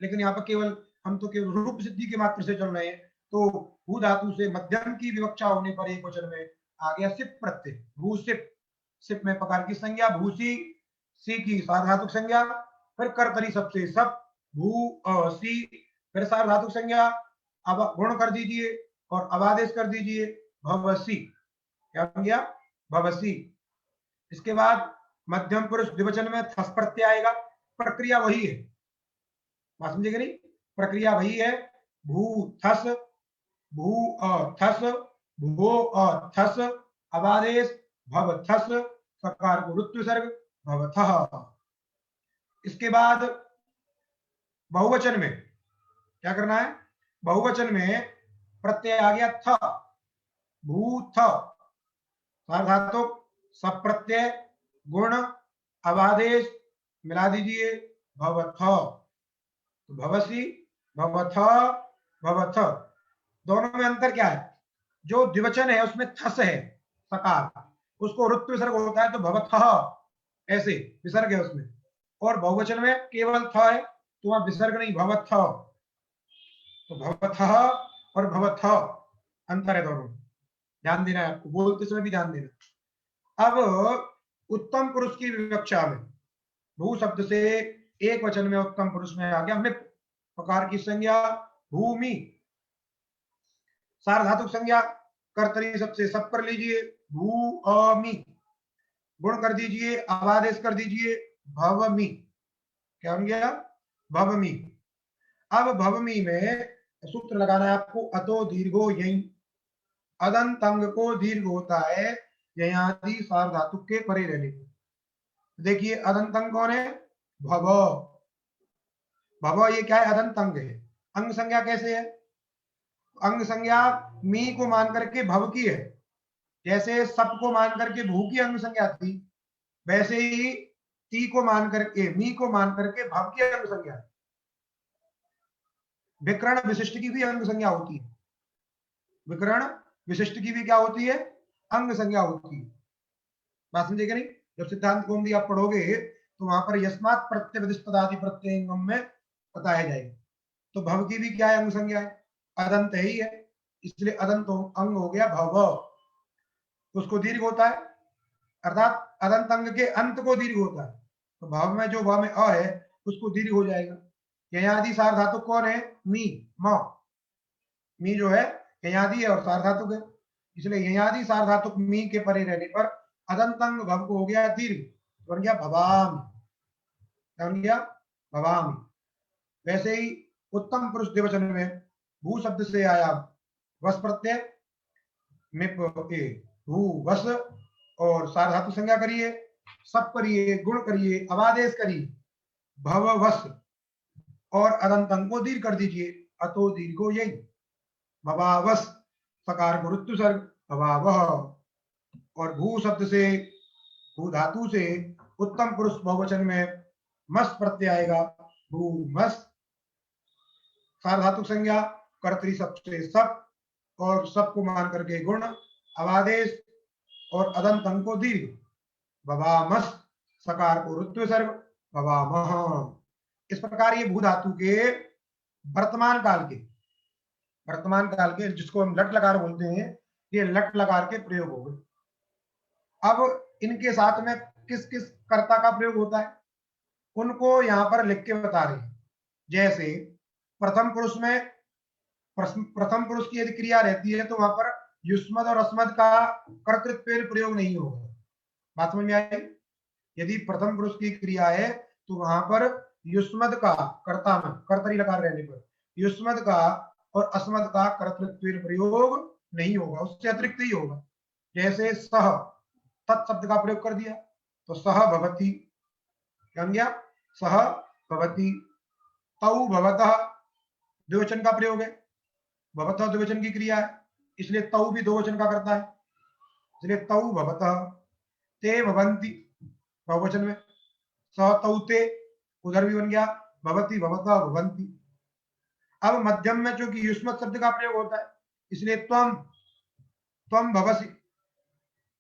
लेकिन यहाँ पर केवल हम तो केवल रूप सिद्धि के मात्र से चल रहे हैं। तो भू धातु से मध्यम की विवक्षा होने पर एक वचन में आ गया सिप प्रत्यय, भूसिप, सिप में प्रकार की संज्ञा भूसी, सी की सार्वधातुक संज्ञा, फिर कर्तरी सबसे सब, भू सी, फिर सार्वधातुक संज्ञा, अब गुण कर दीजिए और अब आदेश कर दीजिए भवसी, क्या बन गया, भवसी। इसके बाद मध्यम पुरुष द्विवचन में थस प्रत्यय आएगा, प्रक्रिया वही है, बात समझेगा नहीं, प्रक्रिया वही है, भू थस, भू थस, भू थस, अब आदेश भव थस, सकार को ऋत्व सर्ग भवथः। इसके बाद बहुवचन में क्या करना है, बहुवचन में प्रत्यय आ गया थ, भूथ, सार्वधातुक, सब प्रत्यय, गुण, अब आदेश मिला दीजिए भवथ, तो भवसी, भवथ, भवथ। दोनों में अंतर क्या है, जो द्विवचन है उसमें थस है सकार, उसको ऋत्व विसर्ग होता है तो भवथ ऐसे विसर्ग है उसमें, और बहुवचन में केवल थ है तो वहां विसर्ग नहीं, भवथ, तो भवथ और भवथ अंतर है दोनों, ध्यान देना है आपको, बोलते समय भी ध्यान देना। अब उत्तम पुरुष की विवक्षा में भू शब्द से एक वचन में उत्तम पुरुष में आ गया मिप, प्रकार की संज्ञा भूमि, सार्वधातुक संज्ञा कर्तरी सबसे सब कर लीजिए, भू अमी, गुण कर दीजिए, आदेश कर दीजिए भवमी, क्या बन गया, भवमी। अब भवमी में सूत्र लगाना है आपको, अतो दीर्घो यही, अदंत अंग को दीर्घ होता है ययादि सार्वधातुक के परे रहने पर। देखिए अदंत अंग कौन है, भव, भव ये क्या है, अदंत अंग है। अंग संज्ञा कैसे है, अंग संज्ञा मी को मान करके भव की है, जैसे सप को मान करके भू की अंग संज्ञा थी, वैसे ही ती को मान करके, मी को मान करके भव की अंग संज्ञा है। विकर्ण विशिष्ट की भी अंग संज्ञा होती है, विकर्ण विशिष्ट की भी क्या होती है, अंग संज्ञा होती है, बात समझेगा नहीं। जब सिद्धांत कौमुदी आप पढ़ोगे तो वहां पर यस्मात् प्रत्यवदिष्पदादि प्रत्ययंगम में बताया जाएगा। तो भव की भी क्या है, अंग संज्ञा है, अदंत है ही है। इसलिए अदंत अंग हो गया भव, उसको दीर्घ होता है, अर्थात अदंत अंग के अंत को दीर्घ होता है। तो भाव में जो भाव में अ है उसको दीर्घ हो जाएगा। ययादि सार धातु कौन है? मी, म। मी जो है ययादि है और सार धातु है, इसलिए ययादि सार धातु मी के परे रहने पर अदंत अंग भव को हो गया दीर्घ, बन गया भवाम, बन गया भवाम। वैसे ही उत्तम पुरुष द्विवचन में भू शब्द से आया वस प्रत्यय में भू वस, और सार धातु संज्ञा करिए, सब करिए, गुण करिए, अवादेश करिए, भव वस और अदंत अंग को दीर्घ कर दीजिए, अतो दीर्घो यही भवावस, सकार गुरुत्व सर्ग भवावह। और भू शब्द से, भू धातु से उत्तम पुरुष बहुवचन में मस प्रत्यय आएगा, भू मस, सार धातु संज्ञा कर्तरी सब से सब और सब को मान करके गुण, अवादेश और अदंत अंग को दीर्घ, भवामस, सकार को रुत्व सर्ग भवामह। इस प्रकार ये भू धातु के वर्तमान काल के जिसको हम लट लकार बोलते हैं, ये लट लकार के प्रयोग हो गए। अब इनके साथ में किस किस कर्ता का प्रयोग होता है उनको यहां पर लिख के बता रहे हैं। जैसे प्रथम पुरुष की यदि क्रिया रहती है तो वहां पर युष्मद और अस्मद का कर्तृत्व प्रयोग नहीं होगा। बात समझ में आई? यदि प्रथम पुरुष की क्रिया है तो वहां पर युष्मद का, कर्ता में कर्तरी लकार रहने पर युष्मद का और अस्मद का कर्तृत्व प्रयोग नहीं होगा, उससे अतिरिक्त ही होगा। जैसे सह, तत्शब्द का प्रयोग कर दिया तो सह भवति, क्या बन गया? सह भवति। तौ भवतः द्विवचन का प्रयोग है, भवतः द्विवचन की क्रिया है, इसलिए तौ भी द्विवचन का करता है, इसलिए तौ भवतः। ते भवन्ति बहुवचन में, सह तौ ते, उधर भी बन गया भवति भवतः भवन्ति। अब मध्यम में चूंकि युष्मत शब्द का प्रयोग होता है इसलिए त्वम, त्वम भवसि,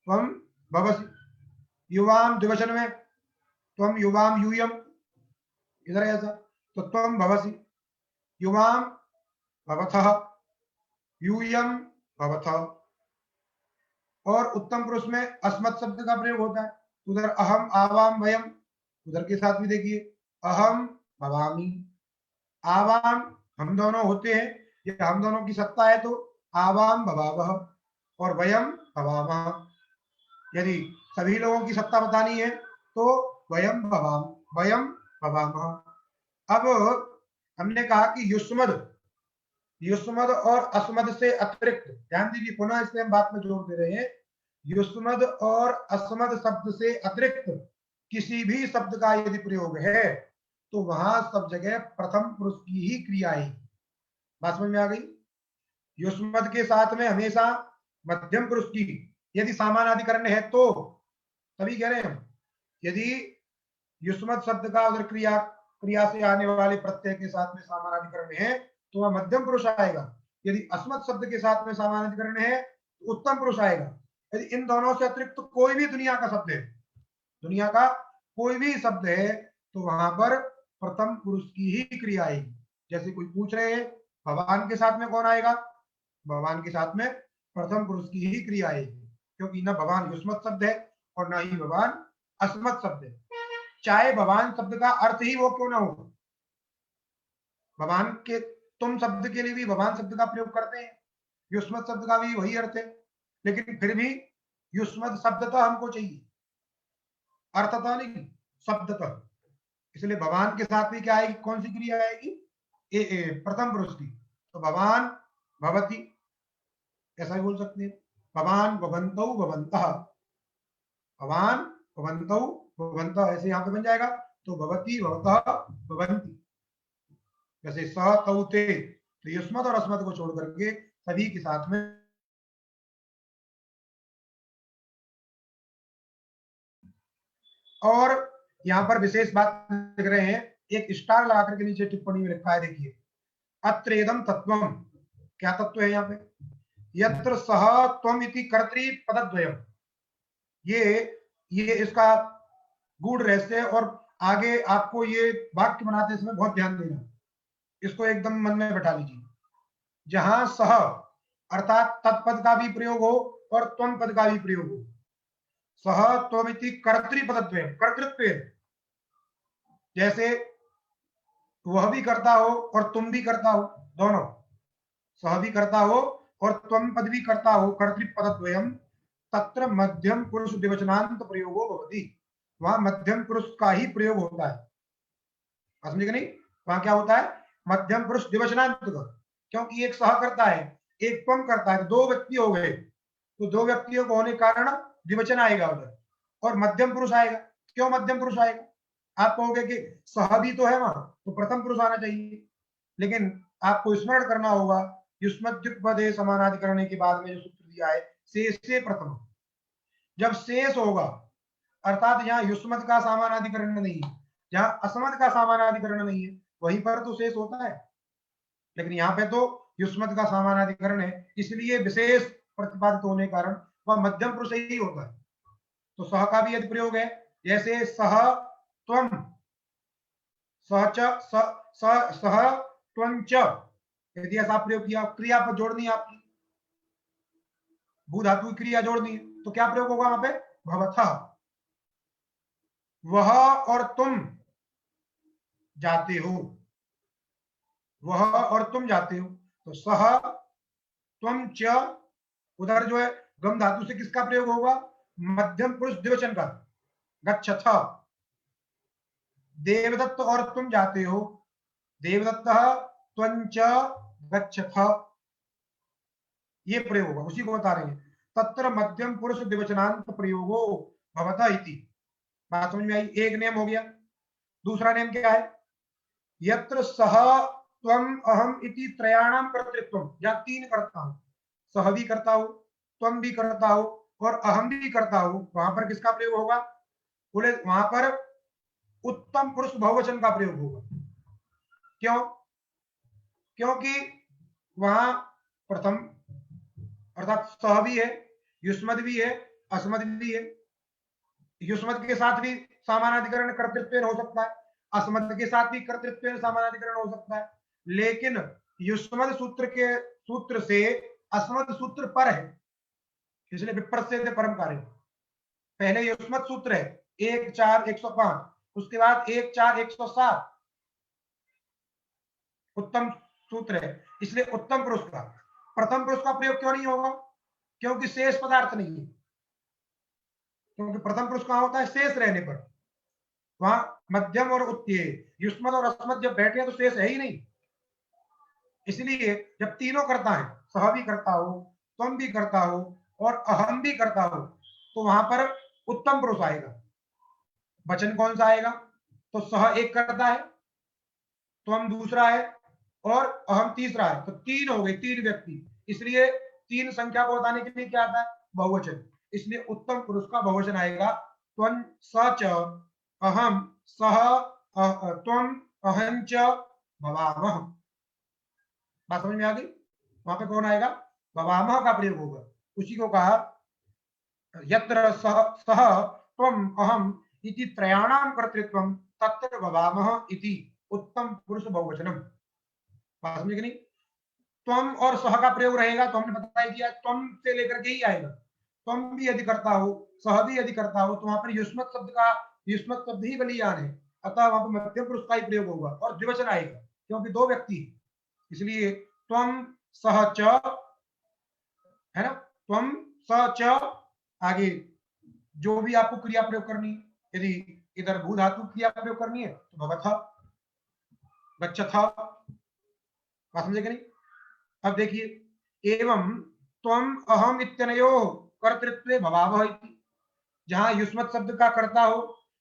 त्वम भवसि। युवाम द्विवचन में, त्वम युवाम यूयम, इधर ऐसा, तो त्वम भवसि, युवाम भवथः, यूयम भवथः। और उत्तम पुरुष में अस्मत् शब्द का प्रयोग होता है, उधर अहम आवाम वयम, उधर के साथ भी देखिए अहम भवामी, आवाम हम दोनों होते हैं, ये हम दोनों की सत्ता है तो आवाम भवावह और वयम भवामः। यदि सभी लोगों की सत्ता बतानी है तो वयम भवाम, वयम भवामः। अब हमने कहा कि युष्मद और अस्मद से अतिरिक्त, ध्यान दीजिए पुनः इसलिए हम बात में जोर दे रहे हैं, युष्मद और अस्मद शब्द से अतिरिक्त किसी भी शब्द का यदि प्रयोग है तो वहां सब जगह प्रथम पुरुष की ही क्रिया है। बात समझ में आ गई? युष्मद के साथ में हमेशा मध्यम पुरुष की यदि समानाधिकरण है तो, तभी कह रहे हैं हम, यदि युष्मद शब्द का उधर क्रिया से आने वाले प्रत्यय के साथ में समानाधिकरण है तो वह मध्यम पुरुष आएगा। यदि अस्मत् शब्द के साथ में समानाधिकरण है तो उत्तम पुरुष आएगा। यदि इन दोनों से अतिरिक्त तो कोई भी दुनिया का शब्द है, दुनिया का कोई भी शब्द है तो वहां पर प्रथम पुरुष की ही क्रिया आएगी। जैसे कोई पूछ रहे हैं भगवान के साथ में कौन आएगा, भगवान के साथ में प्रथम पुरुष की ही क्रिया आएगी, क्योंकि न भगवान युष्मत शब्द है और न ही भगवान अस्मत् शब्द है। चाहे भगवान शब्द का अर्थ ही वो क्यों ना हो, भगवान के तुम शब्द के लिए भी भगवान शब्द का प्रयोग करते हैं, युष्मत शब्द का भी वही अर्थ है, लेकिन फिर भी युष्मत शब्दतः हमको चाहिए, अर्थतः नहीं, शब्दतः। इसलिए भगवान के साथ में क्या आएगी, कौन सी क्रिया आएगी, प्रथम पुरुष की। तो भगवान भवति, ऐसा भी बोल सकते हैं, भगवान भवन्तौ भवन्तः, भगवान भवन्तौ भवन्तः, ऐसे यहां पे बन जाएगा। तो भवति भवतः भवन्ति, जैसे स तौ ते, तो युष्मत और अस्मत को छोड़ करके सभी के साथ में और यहां पर विशेष बात लिख रहे हैं, एक स्टार लगा करके नीचे टिप्पणी में लिखा है, देखिए अत्रेदम तत्वम, क्या तत्व है यहाँ पे, यत्र सह त्वम इति कर्तृ पदद्वयम, ये इसका गूढ़ रहस्य है और आगे आपको ये वाक्य बनाते समय बहुत ध्यान देना, इसको एकदम मन में बैठा लीजिए। जहां सह अर्थात तत्पद का भी प्रयोग हो और त्वम पद का भी प्रयोग हो। सह त्वमिति कर्तृपदत्वेन, कर्तृत्व, जैसे वह भी करता हो और तुम भी करता हो, दोनों, सह भी करता हो और त्वम पद भी करता हो, कर्तृपदद्वयम्, तत्र मध्यम पुरुष द्विवचनांत प्रयोगो भवति, वहां मध्यम पुरुष का ही प्रयोग होता है। समझे कि नहीं? वहां क्या होता है? मध्यम पुरुष द्विवचनांत का, क्योंकि एक सह करता है, एक त्वम करता है, दो व्यक्ति हो गए, तो दो व्यक्तियों को होने कारण द्विवचन आएगा उधर और मध्यम पुरुष आएगा। क्यों मध्यम पुरुष आएगा? आप कहोगे कि सह भी तो है वहां, तो प्रथम पुरुष आना चाहिए, लेकिन आपको स्मरण करना होगा युष्मद्युक्पदे समानाधिकरण के बाद में जो सूत्र दिया है शेष से प्रथम, जब शेष होगा अर्थात यहाँ युष्मद का समानाधिकरण नहीं है, जहां असमद का समानाधिकरण नहीं है, वहीं पर तो शेष होता है, लेकिन यहाँ पे तो युष्मद का समानाधिकरण है, इसलिए विशेष प्रतिपादित होने के कारण वह मध्यम पुरुष ही होता है। तो सह का भी यदि प्रयोग है, जैसे सह त्वम, सहच सह त्वं च, यदि ऐसा प्रयोग किया, क्रिया पर जोड़नी है आपकी, भू धातु की क्रिया जोड़नी है, तो क्या प्रयोग होगा वहां पे? भवतः, वह और तुम जाते हो, वह और तुम जाते हो, तो सह त्वं च, उधर जो है गम धातु से किसका प्रयोग होगा? मध्यम पुरुष द्विवचन का, गच्छथ, देवदत्त और तुम जाते हो, देवदत्तः त्वं च गच्छथ, ये प्रयोग होगा, उसी को बता रहे हैं, तत्र मध्यम पुरुष द्विवचनांत प्रयोगो भवतः इति। बात समझ में आई? एक नियम हो गया। दूसरा नियम क्या है? यत्र सह त्वम अहम इति त्रयाणाम कर्तृत्वम, या तीन करता हूं, सह भी करता हूं, त्वम भी करता हूं और अहम भी करता हूं, वहां पर किसका प्रयोग होगा? बोले वहां पर उत्तम पुरुष बहुवचन का प्रयोग होगा। क्यों? क्योंकि वहां प्रथम अर्थात सह भी है, युष्मद भी है, अस्मद भी है, युष्मद के साथ भी समानाधिकरण कर्तृत्व हो सकता है, अस्मद के साथ भी कर्तृत्व समानाधिकरण हो सकता है, लेकिन युष्मद सूत्र से अस्मद सूत्र पर है, इसलिए विप्रस्थ परम कार्य। पहले युष्मद सूत्र है 1 4 105, उसके बाद 1 4 107 उत्तम सूत्र है, इसलिए उत्तम पुरुष का, प्रथम पुरुष का प्रयोग क्यों नहीं होगा? क्योंकि शेष पदार्थ नहीं है, क्योंकि प्रथम पुरुष कहां होता है? शेष रहने पर। वहां मध्यम और उत्तीय, युष्मद और अस्मद जब बैठे तो शेष है ही नहीं, इसलिए जब तीनों करता है, सह भी करता हो, तुम भी करता हो और अहम भी करता हो, तो वहां पर उत्तम पुरुष आएगा। वचन कौन सा आएगा? तो सह एक करता है, तुम दूसरा है और अहम तीसरा है, तो तीन हो गए, तीन व्यक्ति, इसलिए तीन संख्या को बताने के लिए क्या आता है? बहुवचन, इसलिए उत्तम पुरुष का बहुवचन आएगा त्वं सच अहम सह त्वं अहं च भवामः। बात समझ में आ गई? वहां पे कौन आएगा? भवामः का प्रयोग होगा, उसी को कहा यत्र सह त्वं अहम इति त्रयाणाम कर्तृत्वम तत्र भवामः इति उत्तम पुरुष बहुवचनम। बात समझे कि नहीं? त्वम और सह का प्रयोग रहेगा, तो हमने बता दिया त्वम से लेकर के ही आएगा, त्वम भी यदि करता हो, सह भी यदि करता हो, तो वहां पर युष्मत शब्द ही बलियान है, अतः वहां पर मध्यम पुरुष का ही प्रयोग होगा और द्विवचन आएगा, क्योंकि दो व्यक्ति है, इसलिए त्वम सह च, है ना, त्वम सह च, आगे जो भी आपको क्रिया प्रयोग करनी है, यदि इधर भू धातु क्रिया प्रयोग करनी है तो भवथा, गच्छथा। बात समझे कि नहीं? अब देखिए, एवं त्वम अहम इत्यनयोः कर्तृत्वे भवावः इति, जहां युष्मत शब्द का करता हो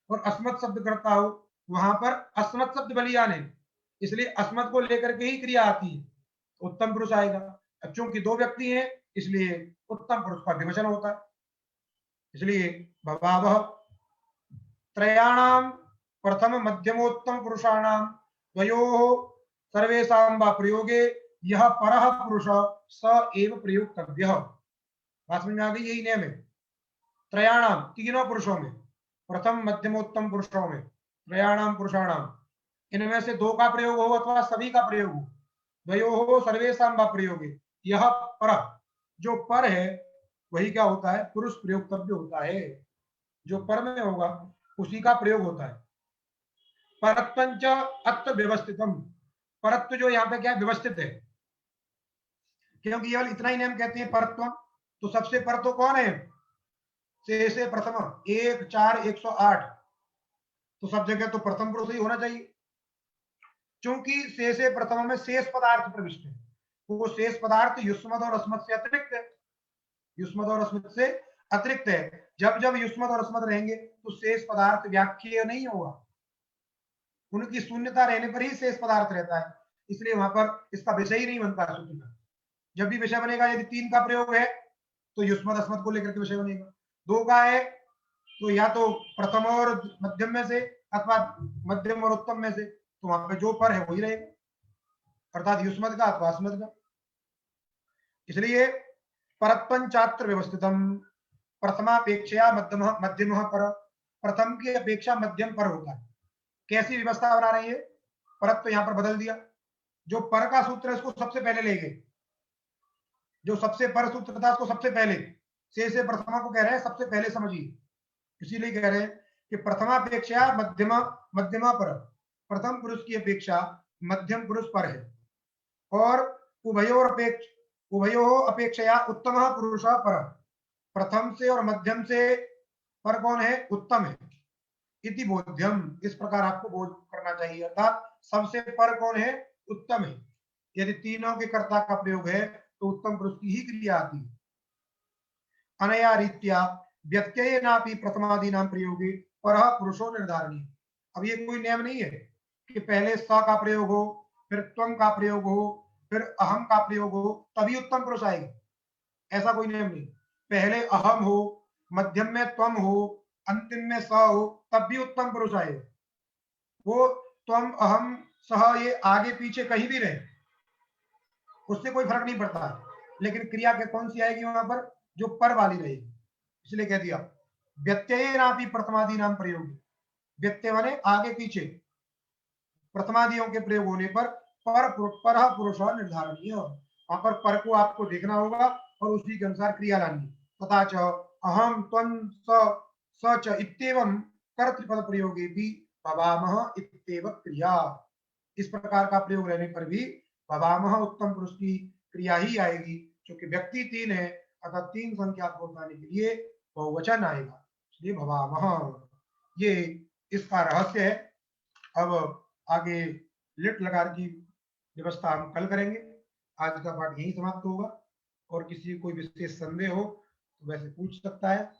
और अस्मत् शब्द करता हो, वहां पर अस्मत् शब्द बलियान है, इसलिए अस्मत् को लेकर के ही क्रिया आती है, उत्तम पुरुष आएगा। अब चूंकि दो व्यक्ति हैं, इसलिए उत्तम पुरुष का द्विवचन होता है, इसलिए भवावः त्रयाणाम प्रथम मध्यमोत्तम पुरुषाणाम द्वयोः सर्वेषां वा प्रयोगे यह परः पुरुष स एव प्रयोक्तव्यः। बात समझ में आ गई? यही नियम है, त्रयाणाम तीनों पुरुषों में, प्रथम मध्यमोत्तम पुरुषों में, त्रयाणाम पुरुषाणाम, इनमें से दो का प्रयोग हो अथवा सभी का प्रयोग हो, द्वयोः सर्वेषां वा प्रयोगे यह परः, जो पर है वही क्या होता है, पुरुष प्रयोगतव्य होता है। जो पर में होगा उसी का प्रयोग होता है। परत्वंच अत्र व्यवस्थितम, परत्व जो यहाँ पे क्या है, व्यवस्थित है, क्योंकि केवल इतना ही नाम कहते हैं परत्व। तो सबसे पर तो कौन है, से प्रथम 1 4 108, तो सब जगह तो प्रथम पुरुष ही होना चाहिए, क्योंकि से प्रथम में शेष पदार्थ प्रविष्ट है। वो शेष पदार्थ युष्मद और अस्मद से अतिरिक्त है, युष्मद और अस्मद से अतिरिक्त है। जब जब युष्मद और अस्मद रहेंगे तो शेष पदार्थ व्याख्या नहीं होगा, उनकी शून्यता रहने पर ही शेष पदार्थ रहता है, इसलिए वहां पर इसका विषय ही नहीं बनता सूत्र का। जब भी विषय बनेगा, यदि 3 का प्रयोग है तो युष्मद अस्मद को लेकर के विषय बनेगा, 2 का है तो या तो प्रथम और मध्यम में से अथवा मध्यम और उत्तम में से, तो वहां पे जो पर है वही रहेगा, अर्थात युष्मद का अथवा अस्मद का। इसलिए परत्वंचात्र व्यवस्थितम, प्रथमापेक्षया मध्यम मध्यम पर, प्रथम की अपेक्षा मध्यम पर होता है। कैसी व्यवस्था बना रही है, परत तो यहां पर बदल दिया, जो पर का सूत्र है उसको सबसे पहले ले गए, जो सबसे पर सूत्र था उसको सबसे पहले, से प्रथमा को कह रहे हैं सबसे पहले समझिए, इसीलिए कह रहे हैं कि प्रथमापेक्षा मध्यमा मध्यमा पर, प्रथम पुरुष की अपेक्षा मध्यम पुरुष पर है, और उभयो अपेक्षया उत्तम पुरुष पर, प्रथम से और मध्यम से पर कौन है, उत्तम है, इति बोध्यम, इस प्रकार आपको बोध करना चाहिए, अर्थात सबसे पर कौन है, उत्तम है। यदि तीनों के कर्ता का प्रयोग है तो उत्तम पुरुष की ही क्रिया आती है। अनया रीत्या व्यत्ययेनापि प्रथमादीनां प्रयोगे परः पुरुषो निर्धारणीय। अब ये कोई नियम नहीं है कि पहले स का प्रयोग हो, फिर त्वम का प्रयोग हो, फिर अहम का प्रयोग हो तभी उत्तम पुरुष आएगा, ऐसा कोई नियम नहीं। पहले अहम हो, मध्यम में त्वम हो, अंतिम में स हो, तब भी उत्तम पुरुष आएगा। वो त्वम अहम सह ये आगे पीछे कहीं भी रहे, उससे कोई फर्क नहीं पड़ता, लेकिन क्रिया के कौन सी आएगी वहां पर, जो पर वाली रहेगी। इसलिए कह दिया व्यत्ययेनापि प्रथमादि नाम प्रयोग, व्यत्यय माने आगे पीछे, प्रथमादियों के प्रयोग होने पर पर पुरुष निर्धारणीय, वहां पर को आपको देखना होगा और उसी के अनुसार क्रिया लानी। तथा च अहम त्वं स च इत्येवं कर्तृपद प्रयोगे भी भवामः इत्येव क्रिया, इस प्रकार का प्रयोग रहने पर भी भवामः उत्तम पुरुष की क्रिया ही आएगी, क्योंकि व्यक्ति 3 है, अर्थात 3 संख्या को बताने के लिए बहुवचन आएगा, इसलिए भवामः, ये इसका रहस्य है। अब आगे लिट लकार की व्यवस्था हम कल करेंगे। आज का पाठ यही समाप्त होगा, और किसी कोई विशेष संदेह हो तो वैसे पूछ सकता है।